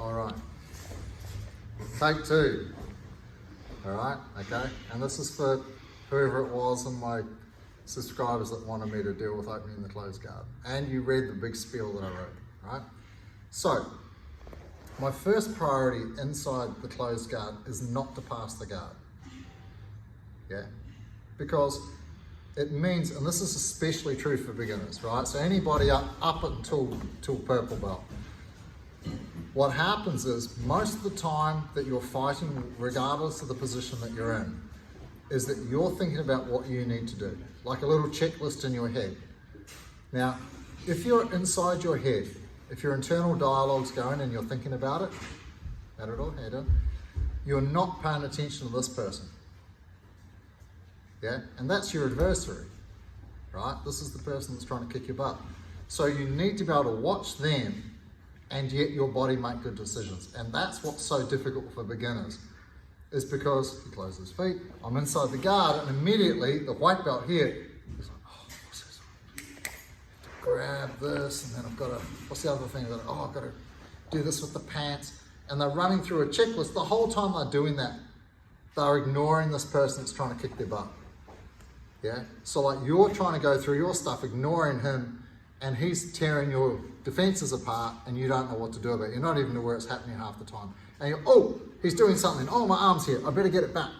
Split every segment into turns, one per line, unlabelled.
All right. Take two. All right, okay. And this is for whoever it was and my subscribers that wanted me to deal with opening the closed guard. And you read the big spiel that I wrote, right? So, my first priority inside the closed guard is not to pass the guard. Yeah? Because it means, and this is especially true for beginners, right? So anybody up until purple belt. What happens is, most of the time that you're fighting, regardless of the position that you're in, is that you're thinking about what you need to do, like a little checklist in your head. Now, if you're inside your head, if your internal dialogue's going and you're thinking about it, you're not paying attention to this person. Yeah, and that's your adversary, right? This is the person that's trying to kick your butt. So you need to be able to watch them and yet your body make good decisions. And that's what's so difficult for beginners, is because he closes his feet, I'm inside the guard, and immediately the white belt here is like, oh, what's this? Grab this, and then I've got to, what's the other thing? I've got to do this with the pants. And they're running through a checklist. The whole time they're doing that, they're ignoring this person that's trying to kick their butt. Yeah? So like, you're trying to go through your stuff, ignoring him, and he's tearing your defenses apart, and you don't know what to do about it. You're not even aware it's happening half the time. And you're, oh, he's doing something. Oh, my arm's here. I better get it back.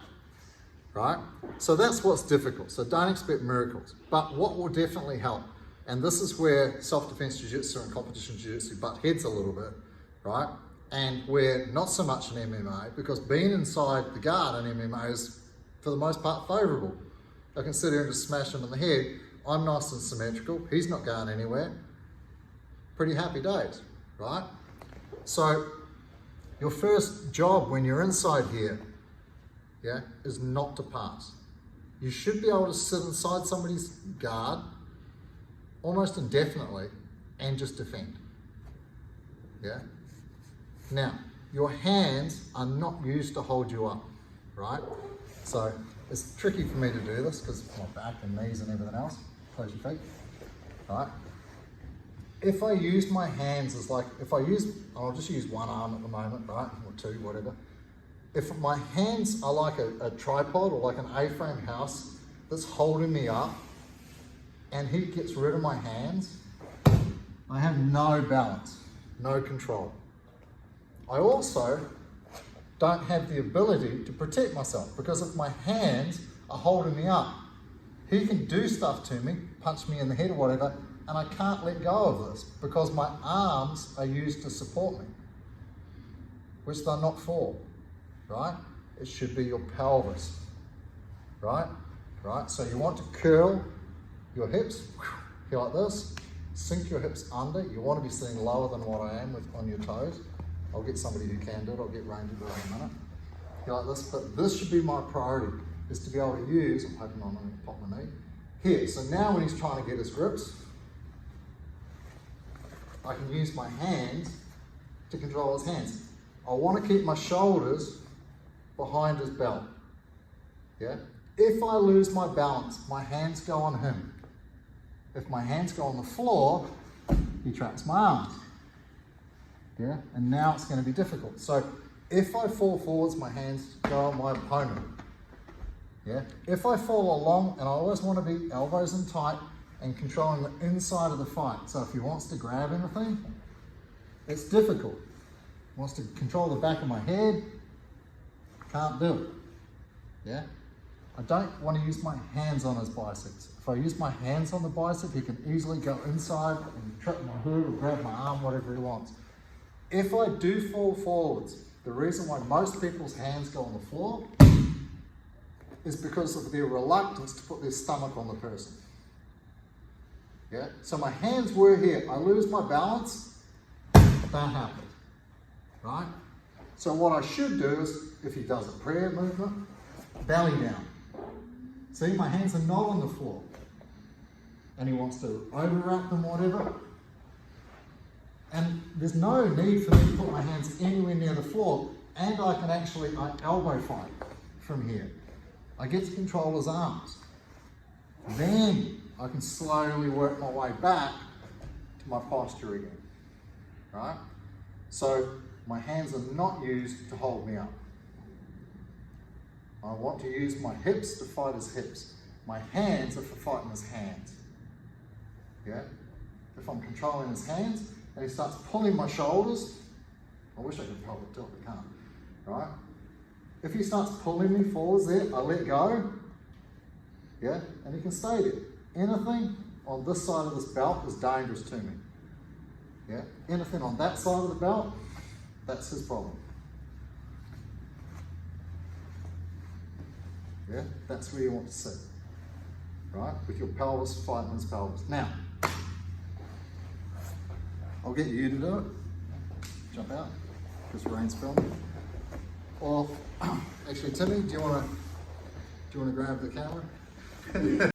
Right? So that's what's difficult. So don't expect miracles. But what will definitely help, and this is where self-defense jiu-jitsu and competition jiu-jitsu butt heads a little bit, right? And where not so much in MMA, because being inside the guard in MMA is, for the most part, favorable. I can sit here and just smash him in the head. I'm nice and symmetrical. He's not going anywhere. Pretty happy days, right? So your first job when you're inside here, yeah, is not to pass. You should be able to sit inside somebody's guard almost indefinitely and just defend, yeah? Now, your hands are not used to hold you up, right? So it's tricky for me to do this because of my back and knees and everything else. Close your feet, right? If I use my hands as like, I'll just use one arm at the moment, right? Or two, whatever. If my hands are like a tripod or like an A-frame house that's holding me up, and he gets rid of my hands, I have no balance, no control. I also don't have the ability to protect myself, because if my hands are holding me up, he can do stuff to me, punch me in the head or whatever, and I can't let go of this because my arms are used to support me, which they're not for, right? It should be your pelvis, right? Right, so you want to curl your hips here like this, sink your hips under. You want to be sitting lower than what I am on your toes. I'll get somebody who can do it. I'll get Rain to do it in a minute. Here like this, but this should be my priority, is to be able to use, I'm hoping I'm going to pop my knee, here. So now when he's trying to get his grips, I can use my hands to control his hands. I want to keep my shoulders behind his belt, yeah? If I lose my balance, my hands go on him. If my hands go on the floor, he traps my arms. Yeah, and now it's going to be difficult. So if I fall forwards, my hands go on my opponent. Yeah, if I fall along, and I always want to be elbows in tight and controlling the inside of the fight. So if he wants to grab anything, it's difficult. He wants to control the back of my head, can't do it. Yeah. I don't want to use my hands on his biceps. If I use my hands on the bicep, he can easily go inside and trip my hood or grab my arm, whatever he wants. If I do fall forwards, the reason why most people's hands go on the floor is because of their reluctance to put their stomach on the person. Yeah? So my hands were here. I lose my balance, that happened, right? So what I should do is, if he does a prayer movement, belly down. See, my hands are not on the floor. And he wants to overwrap them, whatever. And there's no need for me to put my hands anywhere near the floor, and I can actually elbow fight from here. I get to control his arms. Then I can slowly work my way back to my posture again, right? So My hands are not used to hold me up. I want to use my hips to fight his hips. My hands are for fighting his hands. Yeah? If I'm controlling his hands and he starts pulling my shoulders, I wish I could probably tell, but I can't, right? If he starts pulling me forwards there, I let go, yeah? And he can stay there. Anything on this side of this belt is dangerous to me, yeah? Anything on that side of the belt, that's his problem. Yeah, that's where you want to sit, right? With your pelvis fighting his pelvis. Now, I'll get you to do it. Jump out, because Rain's filming. Or, actually, Timmy, do you want to grab the camera?